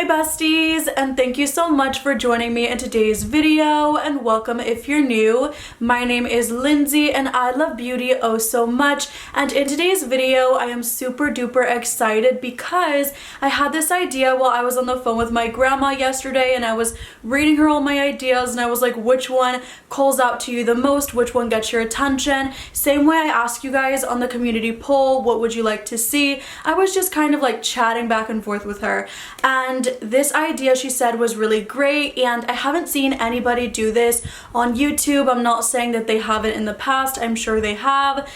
Hi besties, and thank you so much for joining me in today's video, and welcome if you're new. My name is Lindsay and I love beauty oh so much, and in today's video I am super duper excited because I had this idea while I was on the phone with my grandma yesterday and I was reading her all my ideas and I was like, which one calls out to you the most, which one gets your attention? Same way I asked you guys on the community poll, what would you like to see? I was just kind of like chatting back and forth with her, and this idea she said was really great, and I haven't seen anybody do this on YouTube. I'm not saying that they haven't in the past, I'm sure they have.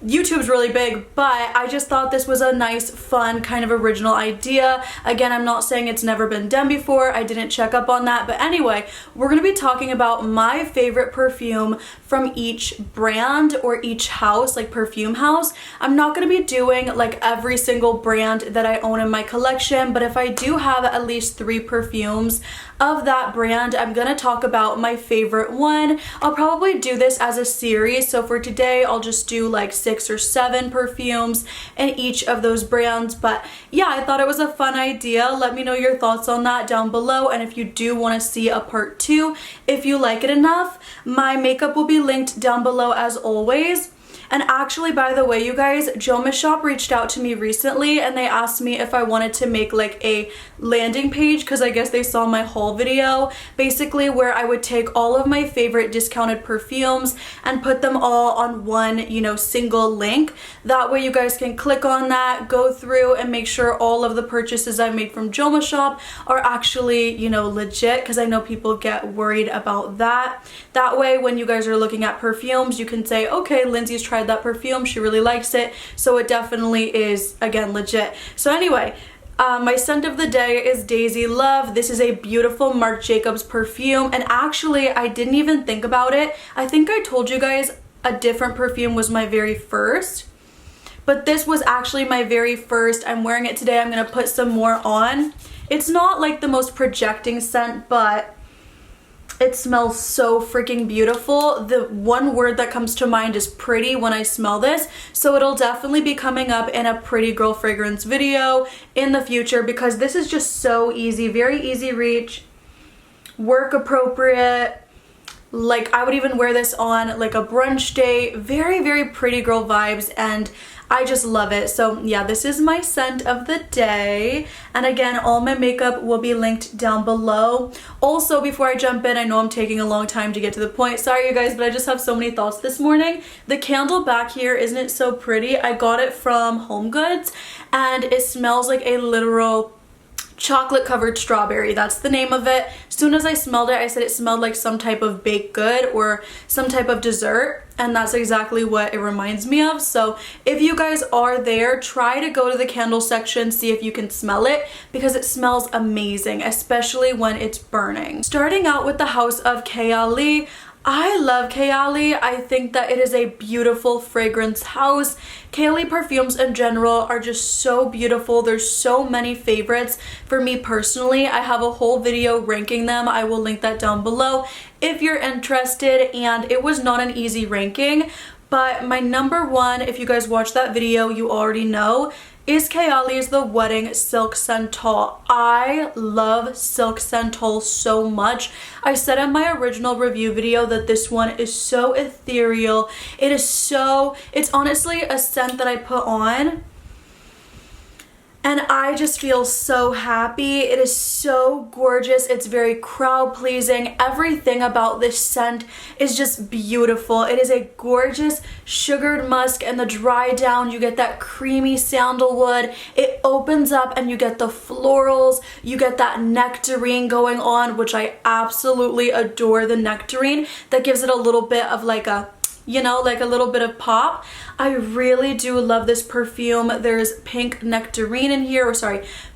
YouTube's really big, but I just thought this was a nice, fun, kind of original idea. Again, I'm not saying it's never been done before. I didn't check up on that. But anyway, we're going to be talking about my favorite perfume from each brand or each house, like perfume house. I'm not going to be doing like every single brand that I own in my collection, but if I do have at least 3 perfumes of that brand, I'm going to talk about my favorite one. I'll probably do this as a series. So for today, I'll just do like 6 or 7 perfumes in each of those brands. But yeah, I thought it was a fun idea. Let me know your thoughts on that down below, and if you do want to see a part 2, if you like it enough. My makeup will be linked down below as always. And actually, by the way, you guys, Joma Shop reached out to me recently and they asked me if I wanted to make like a landing page, because I guess they saw my haul video, basically where I would take all of my favorite discounted perfumes and put them all on one, single link. That way you guys can click on that, go through and make sure all of the purchases I made from Joma Shop are actually, legit, because I know people get worried about that. That way, when you guys are looking at perfumes, you can say, okay, Lindsay's tried that perfume, she really likes it, so it definitely is, again, legit. So anyway, my scent of the day is Daisy Love. This is a beautiful Marc Jacobs perfume, and actually I didn't even think about it. I think I told you guys a different perfume was my very first, but this was actually my very first. I'm wearing it today. I'm gonna put some more on. It's not like the most projecting scent, but it smells so freaking beautiful. The one word that comes to mind is pretty when I smell this, so it'll definitely be coming up in a pretty girl fragrance video in the future, because this is just so easy, very easy reach, work appropriate. Like, I would even wear this on like a brunch date. Very, very pretty girl vibes, and I just love it. So yeah, this is my scent of the day. And again, all my makeup will be linked down below. Also, before I jump in, I know I'm taking a long time to get to the point. Sorry you guys, but I just have so many thoughts this morning. The candle back here, isn't it so pretty? I got it from HomeGoods and it smells like a literal chocolate covered strawberry. That's the name of it. As soon as I smelled it, I said it smelled like some type of baked good or some type of dessert, and that's exactly what it reminds me of. So if you guys are there, try to go to the candle section, see if you can smell it, because it smells amazing, especially when it's burning. Starting out with the house of Kayali. I love Kayali. I think that it is a beautiful fragrance house. Kayali perfumes in general are just so beautiful. There's so many favorites for me personally. I have a whole video ranking them. I will link that down below if you're interested, and it was not an easy ranking, but my number one, if you guys watched that video, you already know, is Kayali's The Wedding Silk Santal. I love Silk Santal so much. I said in my original review video that this one is so ethereal. It's honestly a scent that I put on and I just feel so happy. It is so gorgeous. It's very crowd pleasing. Everything about this scent is just beautiful. It is a gorgeous sugared musk, and the dry down, you get that creamy sandalwood. It opens up and you get the florals. You get that nectarine going on, which I absolutely adore. The nectarine that gives it a little bit of like a, like a little bit of pop. I really do love this perfume. There's pink nectarine in here,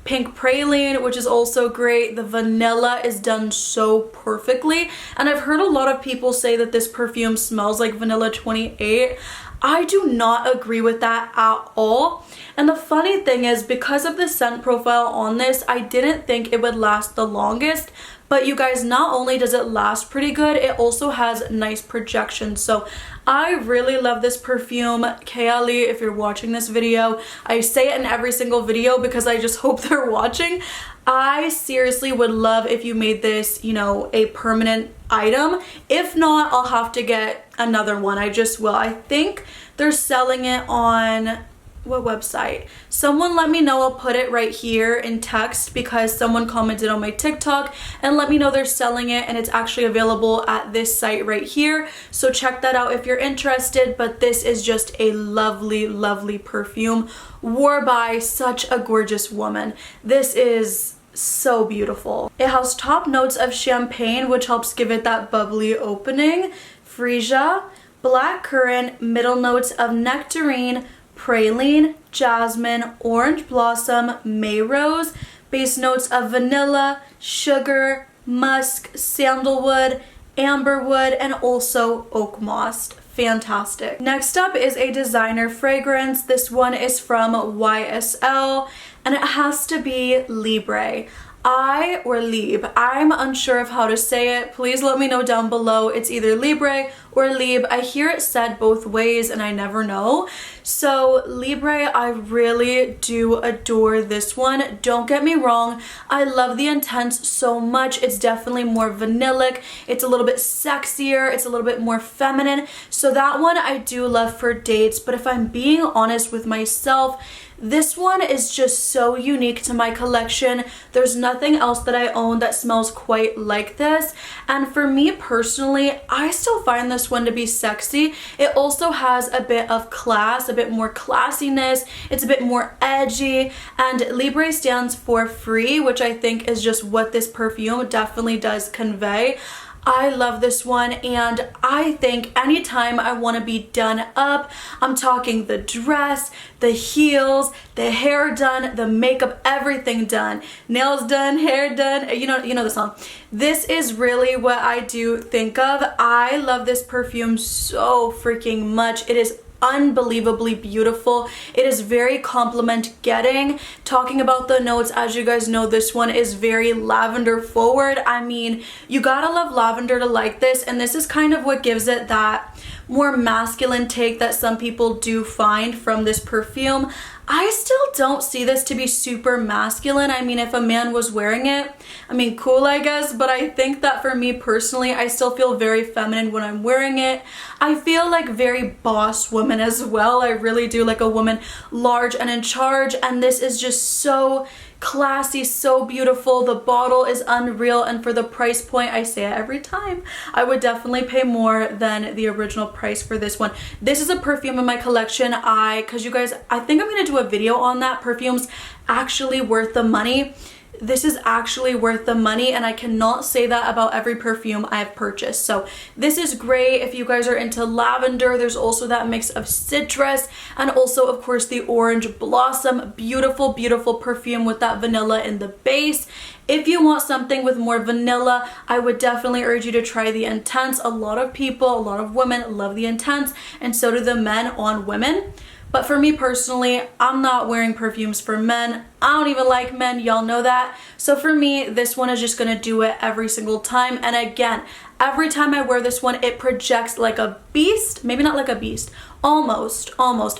pink praline, which is also great. The vanilla is done so perfectly, and I've heard a lot of people say that this perfume smells like vanilla 28. I do not agree with that at all. And the funny thing is, because of the scent profile on this, I didn't think it would last the longest. But you guys, not only does it last pretty good, it also has nice projection. So I really love this perfume. Kayali, if you're watching this video, I say it in every single video because I just hope they're watching. I seriously would love if you made this, you know, a permanent item. If not, I'll have to get another one. I just will. I think they're selling it on, what website? Someone let me know. I'll put it right here in text because someone commented on my TikTok and let me know they're selling it, and it's actually available at this site right here. So check that out if you're interested. But this is just a lovely, lovely perfume worn by such a gorgeous woman. This is so beautiful. It has top notes of champagne, which helps give it that bubbly opening, freesia, black currant, middle notes of nectarine, praline, jasmine, orange blossom, May rose, base notes of vanilla, sugar, musk, sandalwood, amberwood, and also oak moss. Fantastic. Next up is a designer fragrance. This one is from YSL and it has to be Libre. I'm unsure of how to say it. Please let me know down below. It's either Libre or Libre. I hear it said both ways and I never know. So Libre, I really do adore this one. Don't get me wrong. I love the Intense so much. It's definitely more vanillic. It's a little bit sexier. It's a little bit more feminine. So that one I do love for dates. But if I'm being honest with myself, this one is just so unique to my collection. There's nothing else that I own that smells quite like this. And for me personally, I still find this one to be sexy. It also has a bit of class, a bit more classiness. It's a bit more edgy. And Libre stands for free, which I think is just what this perfume definitely does convey. I love this one, and I think anytime I want to be done up, I'm talking the dress, the heels, the hair done, the makeup, everything done, nails done, hair done, you know the song. This is really what I do think of. I love this perfume so freaking much. It is unbelievably beautiful. It is very compliment getting. Talking about the notes, as you guys know, this one is very lavender forward. I mean, you gotta love lavender to like this, and this is kind of what gives it that more masculine take that some people do find from this perfume. I still don't see this to be super masculine. I mean, if a man was wearing it, I mean, cool, I guess, but I think that for me personally, I still feel very feminine when I'm wearing it. I feel like very boss woman as well. I really do, like a woman large and in charge, and this is just so classy, so beautiful. The bottle is unreal, and for the price point, I say it every time, I would definitely pay more than the original price for this one. This is a perfume in my collection. Because you guys, I think I'm gonna do a video on that. Perfumes actually worth the money. This is actually worth the money, and I cannot say that about every perfume I've purchased. So this is great if you guys are into lavender. There's also that mix of citrus, and also of course the orange blossom. Beautiful, beautiful perfume with that vanilla in the base. If you want something with more vanilla, I would definitely urge you to try the Intense. A lot of people, a lot of women love the Intense, and so do the men on women. But for me personally, I'm not wearing perfumes for men. I don't even like men, y'all know that. So for me, this one is just gonna do it every single time. And again, every time I wear this one, it projects like a beast. Maybe not like a beast, almost.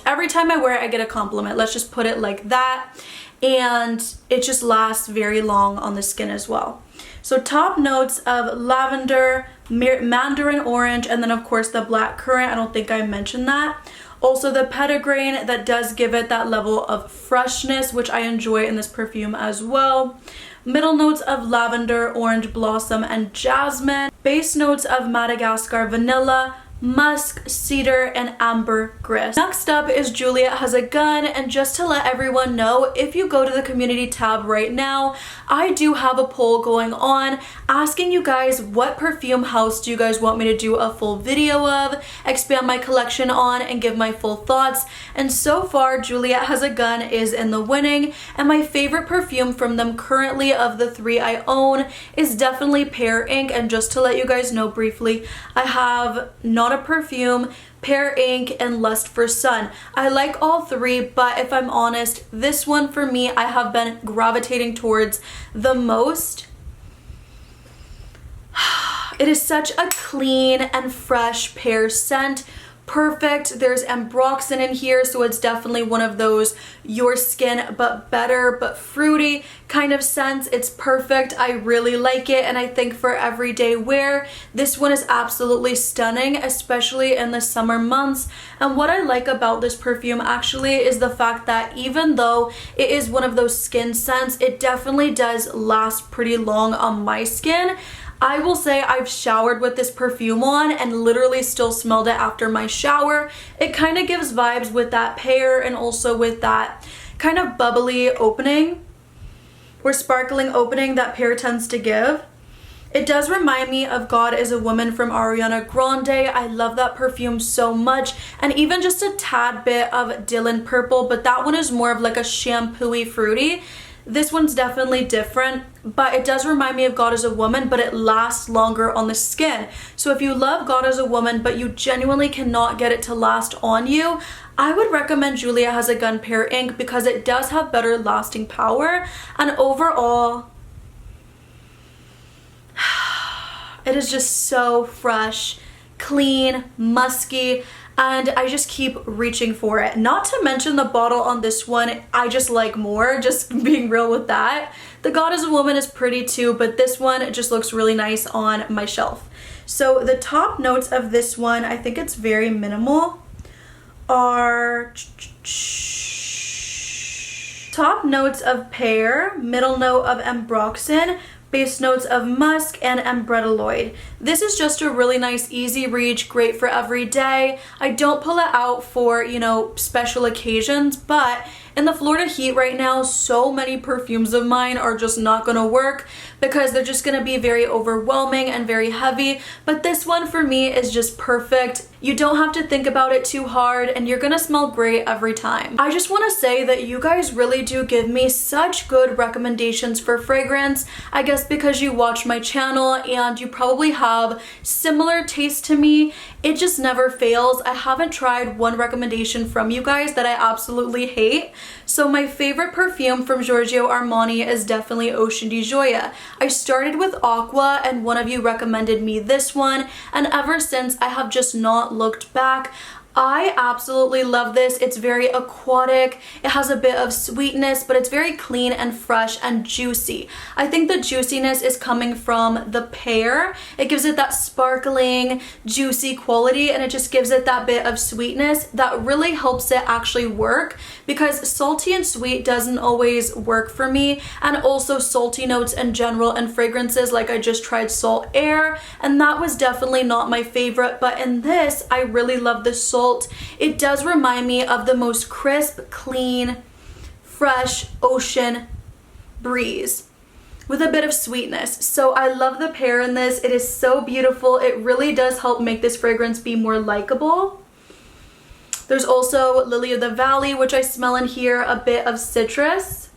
Every time I wear it, I get a compliment. Let's just put it like that. And it just lasts very long on the skin as well. So top notes of lavender, mandarin orange, and then of course the black currant. I don't think I mentioned that. Also the petitgrain, that does give it that level of freshness, which I enjoy in this perfume as well. Middle notes of lavender, orange blossom, and jasmine. Base notes of Madagascar vanilla, musk, cedar, and ambergris. Next up is Juliette Has A Gun, and just to let everyone know, if you go to the community tab right now, I do have a poll going on asking you guys what perfume house do you guys want me to do a full video of, expand my collection on, and give my full thoughts. And so far, Juliette Has A Gun is in the winning, and my favorite perfume from them currently of the three I own is definitely Pear Ink. And just to let you guys know briefly, I have Not a Perfume, Pear Ink, and Lust for Sun. I like all three, but if I'm honest, this one for me, I have been gravitating towards the most. It is such a clean and fresh pear scent, perfect. There's ambroxan in here, so it's definitely one of those your skin but better but fruity kind of scents. It's perfect. I really like it, and I think for everyday wear this one is absolutely stunning, especially in the summer months. And what I like about this perfume actually is the fact that even though it is one of those skin scents, it definitely does last pretty long on my skin. I will say I've showered with this perfume on and literally still smelled it after my shower. It kind of gives vibes with that pear and also with that kind of bubbly opening or sparkling opening that pear tends to give. It does remind me of God Is a Woman from Ariana Grande. I love that perfume so much, and even just a tad bit of Dylan Purple, but that one is more of like a shampoo-y fruity. This one's definitely different, but it does remind me of God Is a Woman, but it lasts longer on the skin. So if you love God Is a Woman, but you genuinely cannot get it to last on you, I would recommend Juliette Has a Gun Pear Ink because it does have better lasting power. And overall, it is just so fresh, clean, musky, and I just keep reaching for it. Not to mention the bottle on this one, I just like more, just being real with that. The God Is a Woman is pretty too, but this one just looks really nice on my shelf. So the top notes of this one, I think it's very minimal, are top notes of pear, middle note of ambroxan, base notes of musk, and ambrelloid. This is just a really nice, easy reach, great for every day. I don't pull it out for, you know, special occasions, but in the Florida heat right now, so many perfumes of mine are just not gonna work because they're just gonna be very overwhelming and very heavy. But this one for me is just perfect. You don't have to think about it too hard, and you're gonna smell great every time. I just wanna say that you guys really do give me such good recommendations for fragrance. I guess because you watch my channel and you probably have similar taste to me. It just never fails. I haven't tried one recommendation from you guys that I absolutely hate. So my favorite perfume from Giorgio Armani is definitely Ocean di Gioia. I started with Aqua and one of you recommended me this one, and ever since I have just not looked back. I absolutely love this. It's very aquatic. It has a bit of sweetness, but it's very clean and fresh and juicy. I think the juiciness is coming from the pear. It gives it that sparkling, juicy quality, and it just gives it that bit of sweetness that really helps it actually work, because salty and sweet doesn't always work for me, and also salty notes in general and fragrances, like I just tried Salt Air, and that was definitely not my favorite, but in this, I really love the salt. It does remind me of the most crisp, clean, fresh ocean breeze with a bit of sweetness. So I love the pear in this. It is so beautiful. It really does help make this fragrance be more likable. There's also Lily of the Valley, which I smell in here, a bit of citrus.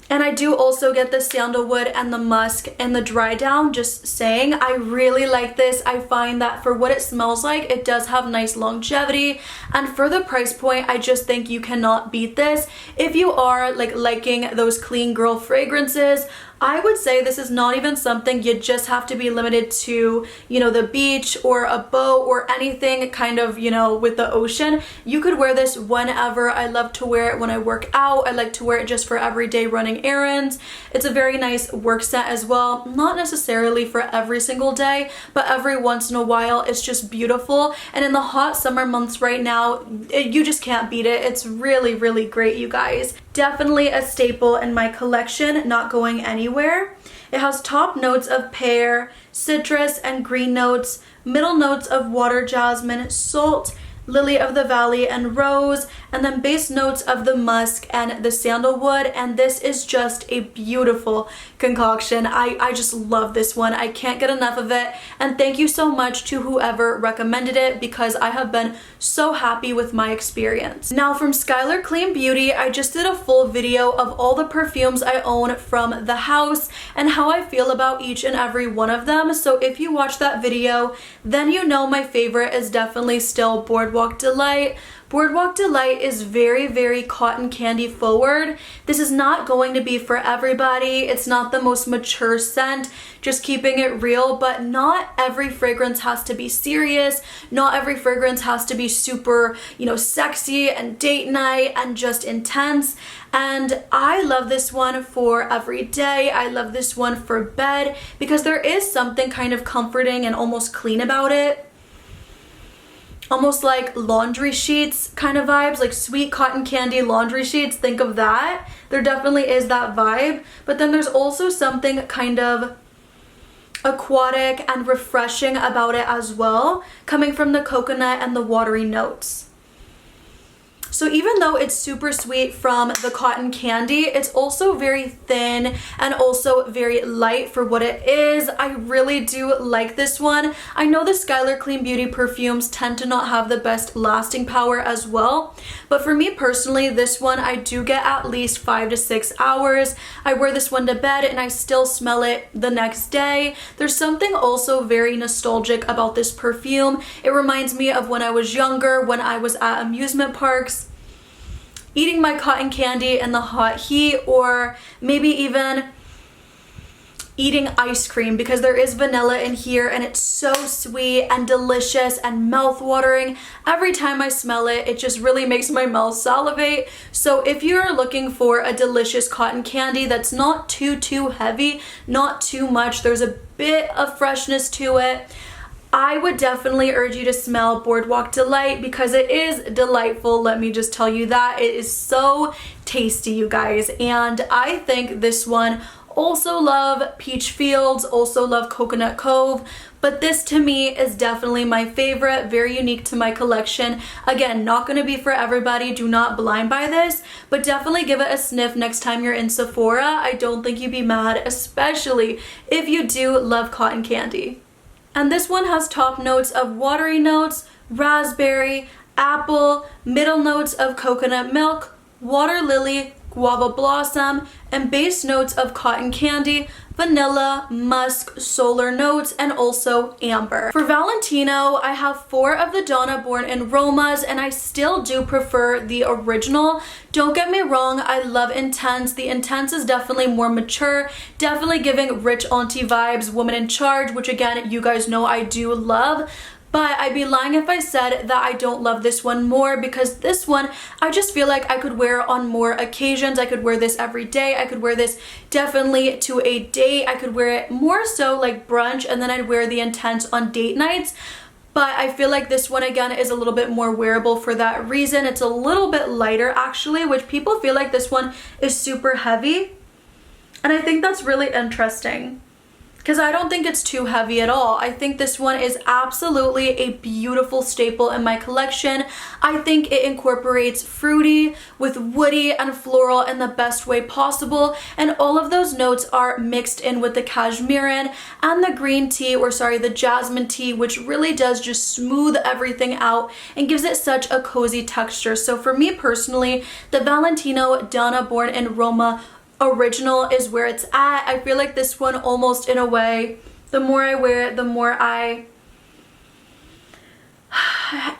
And I do also get the sandalwood and the musk and the dry down, just saying. I really like this. I find that for what it smells like, it does have nice longevity. And for the price point, I just think you cannot beat this. If you are like liking those clean girl fragrances, I would say this is not even something you just have to be limited to, you know, the beach or a boat or anything kind of, you know, with the ocean. You could wear this whenever. I love to wear it when I work out. I like to wear it just for everyday running errands. It's a very nice work scent as well. Not necessarily for every single day, but every once in a while. It's just beautiful. And in the hot summer months right now, you just can't beat it. It's really, really great, you guys. Definitely a staple in my collection, not going anywhere. It has top notes of pear, citrus, and green notes, middle notes of water jasmine, salt, lily of the valley, and rose, and then base notes of the musk and the sandalwood. And this is just a beautiful concoction. I just love this one. I can't get enough of it, and thank you so much to whoever recommended it, because I have been so happy with my experience. Now from Skylar Clean Beauty, I just did a full video of all the perfumes I own from the house and how I feel about each and every one of them. So if you watch that video, then you know my favorite is definitely still Boardwalk Delight, Boardwalk Delight is very, very cotton candy forward. This is not going to be for everybody. It's not the most mature scent, just keeping it real, but not every fragrance has to be serious. Not every fragrance has to be super, sexy and date night and just intense. And I love this one for every day. I love this one for bed because there is something kind of comforting and almost clean about it. Almost like laundry sheets kind of vibes, like sweet cotton candy laundry sheets. Think of that. There definitely is that vibe. But then there's also something kind of aquatic and refreshing about it as well, coming from the coconut and the watery notes. So even though it's super sweet from the cotton candy, it's also very thin and also very light for what it is. I really do like this one. I know the Skylar Clean Beauty perfumes tend to not have the best lasting power as well, but for me personally, this one I do get at least 5 to 6 hours. I wear this one to bed and I still smell it the next day. There's something also very nostalgic about this perfume. It reminds me of when I was younger, when I was at amusement parks, eating my cotton candy in the hot heat, or maybe even eating ice cream, because there is vanilla in here and it's so sweet and delicious and mouth-watering. Every time I smell it, it just really makes my mouth salivate. So if you're looking for a delicious cotton candy that's not too heavy, not too much, there's a bit of freshness to it, I would definitely urge you to smell Boardwalk Delight because it is delightful. Let me just tell you that. It is so tasty, you guys. And I think this one, also love Peach Fields, also love Coconut Cove, but this to me is definitely my favorite, very unique to my collection. Again, not going to be for everybody, do not blind buy this, but definitely give it a sniff next time you're in Sephora. I don't think you'd be mad, especially if you do love cotton candy. And this one has top notes of watery notes, raspberry, apple, middle notes of coconut milk, water lily, guava blossom, and base notes of cotton candy, vanilla, musk, solar notes, and also amber. For Valentino, I have 4 of the Donna Born in Romas, and I still do prefer the original. Don't get me wrong, I love Intense. The Intense is definitely more mature, definitely giving rich auntie vibes, woman in charge, which again, you guys know I do love. But I'd be lying if I said that I don't love this one more, because this one I just feel like I could wear on more occasions. I could wear this every day. I could wear this definitely to a date. I could wear it more so like brunch, and then I'd wear the Intense on date nights. But I feel like this one again is a little bit more wearable for that reason. It's a little bit lighter actually, which people feel like this one is super heavy. And I think that's really interesting, because I don't think it's too heavy at all. I think this one is absolutely a beautiful staple in my collection. I think it incorporates fruity with woody and floral in the best way possible, and all of those notes are mixed in with the cashmeran and the green tea, or sorry, the jasmine tea, which really does just smooth everything out and gives it such a cozy texture. So for me personally, the Valentino Donna Born in Roma original is where it's at. I feel like this one almost in a way, the more I wear it, the more I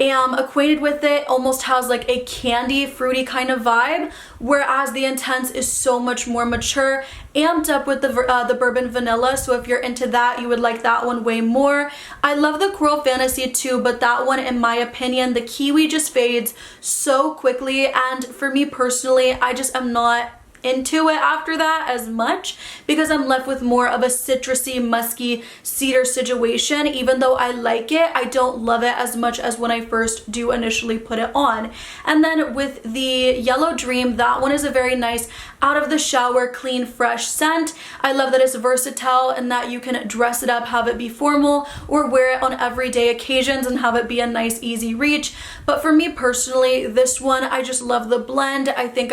am acquainted with it, almost has like a candy fruity kind of vibe, whereas the Intense is so much more mature, amped up with the bourbon vanilla. So if you're into that, you would like that one way more. I love the Coral Fantasy too, but that one, in my opinion, the kiwi just fades so quickly, and for me personally, I just am not into it after that as much, because I'm left with more of a citrusy, musky cedar situation. Even though I like it, I don't love it as much as when I first do initially put it on. And then with the Yellow Dream, that one is a very nice out of the shower, clean, fresh scent. I love that it's versatile and that you can dress it up, have it be formal, or wear it on everyday occasions and have it be a nice, easy reach. But for me personally, this one, I just love the blend. I think,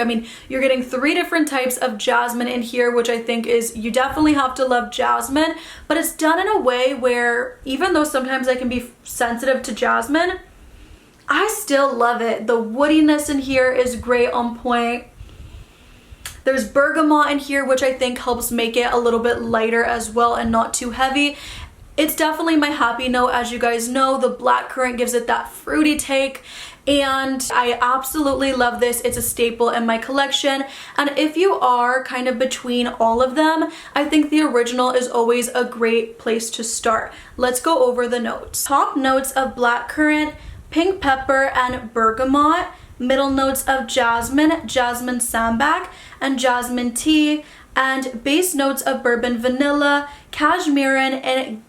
you're getting 3 different types of jasmine in here, which I think is, you definitely have to love jasmine, but it's done in a way where, even though sometimes I can be sensitive to jasmine, I still love it. The woodiness in here is great, on point. There's bergamot in here, which I think helps make it a little bit lighter as well and not too heavy. It's definitely my happy note. As you guys know, the blackcurrant gives it that fruity take. and I absolutely love this. It's a staple in my collection, and if you are kind of between all of them, I think the original is always a great place to start. Let's go over the notes. Top notes of blackcurrant, pink pepper, and bergamot. Middle notes of jasmine, jasmine sambac, and jasmine tea, and base notes of bourbon vanilla, cashmeran, and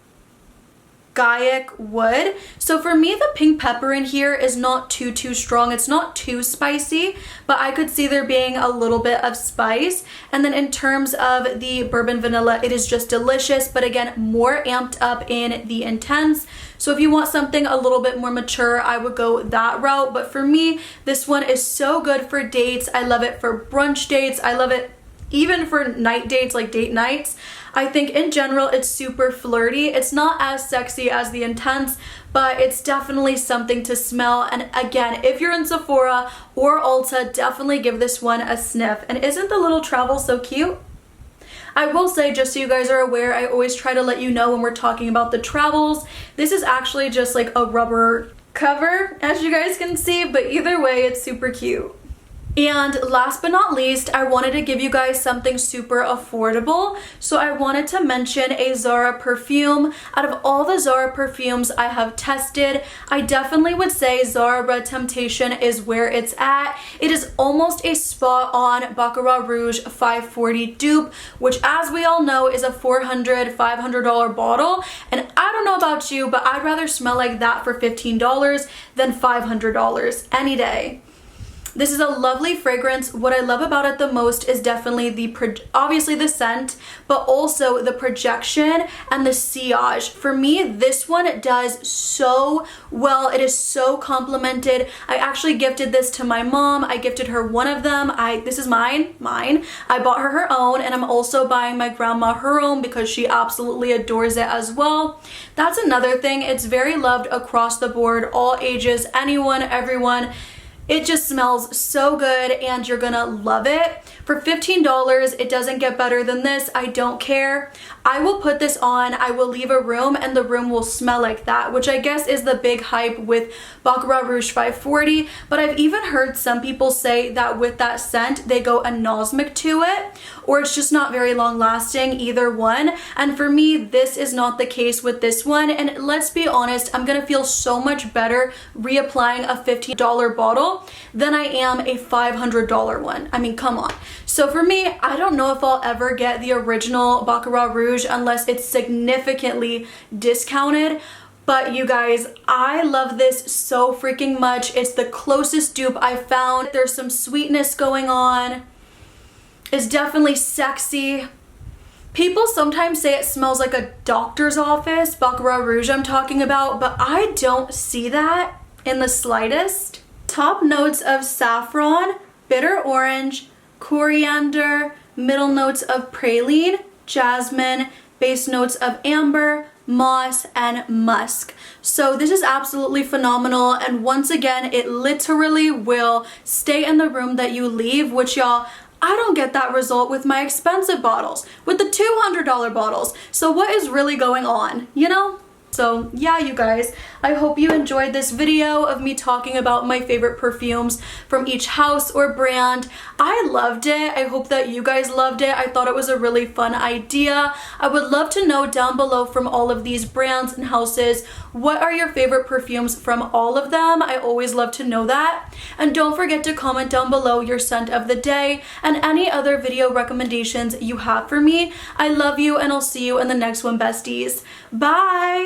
Gaiac wood. So for me, the pink pepper in here is not too strong. It's not too spicy, but I could see there being a little bit of spice. And then in terms of the bourbon vanilla, it is just delicious, but again, more amped up in the intense. So if you want something a little bit more mature, I would go that route. But for me, this one is so good for dates. I love it for brunch dates. I love it even for night dates, like date nights. I think in general it's super flirty. It's not as sexy as the intense, but it's definitely something to smell. And again, if you're in Sephora or Ulta, definitely give this one a sniff. And isn't the little travel so cute? I will say, just so you guys are aware, I always try to let you know when we're talking about the travels. This is actually just like a rubber cover, as you guys can see, but either way, it's super cute. And last but not least, I wanted to give you guys something super affordable. So I wanted to mention a Zara perfume. Out of all the Zara perfumes I have tested, I definitely would say Zara Red Temptation is where it's at. It is almost a spot on Baccarat Rouge 540 dupe, which as we all know is a $400, $500 bottle. And I don't know about you, but I'd rather smell like that for $15 than $500 any day. This is a lovely fragrance. What I love about it the most is definitely obviously the scent, but also the projection and the sillage. For me, this one does so well. It is so complimented. I actually gifted this to my mom. I gifted her one of them. This is mine. I bought her her own, and I'm also buying my grandma her own because she absolutely adores it as well. That's another thing. It's very loved across the board, all ages, anyone, everyone. It just smells so good and you're gonna love it. For $15, it doesn't get better than this. I don't care. I will put this on, I will leave a room, and the room will smell like that, which I guess is the big hype with Baccarat Rouge 540. But I've even heard some people say that with that scent, they go anosmic to it, or it's just not very long lasting, either one. And for me, this is not the case with this one. And let's be honest, I'm gonna feel so much better reapplying a $15 bottle than I am a $500 one. I mean, come on. So for me, I don't know if I'll ever get the original Baccarat Rouge unless it's significantly discounted. But you guys, I love this so freaking much. It's the closest dupe I found. There's some sweetness going on. It's definitely sexy. People sometimes say it smells like a doctor's office, Baccarat Rouge I'm talking about, but I don't see that in the slightest. Top notes of saffron, bitter orange, coriander, middle notes of praline, jasmine, base notes of amber, moss, and musk. So this is absolutely phenomenal, and once again, it literally will stay in the room that you leave, which y'all, I don't get that result with my expensive bottles, with the $200 bottles. So what is really going on, you know? So yeah, you guys, I hope you enjoyed this video of me talking about my favorite perfumes from each house or brand. I loved it. I hope that you guys loved it. I thought it was a really fun idea. I would love to know down below from all of these brands and houses, what are your favorite perfumes from all of them? I always love to know that. And don't forget to comment down below your scent of the day and any other video recommendations you have for me. I love you, and I'll see you in the next one, besties. Bye!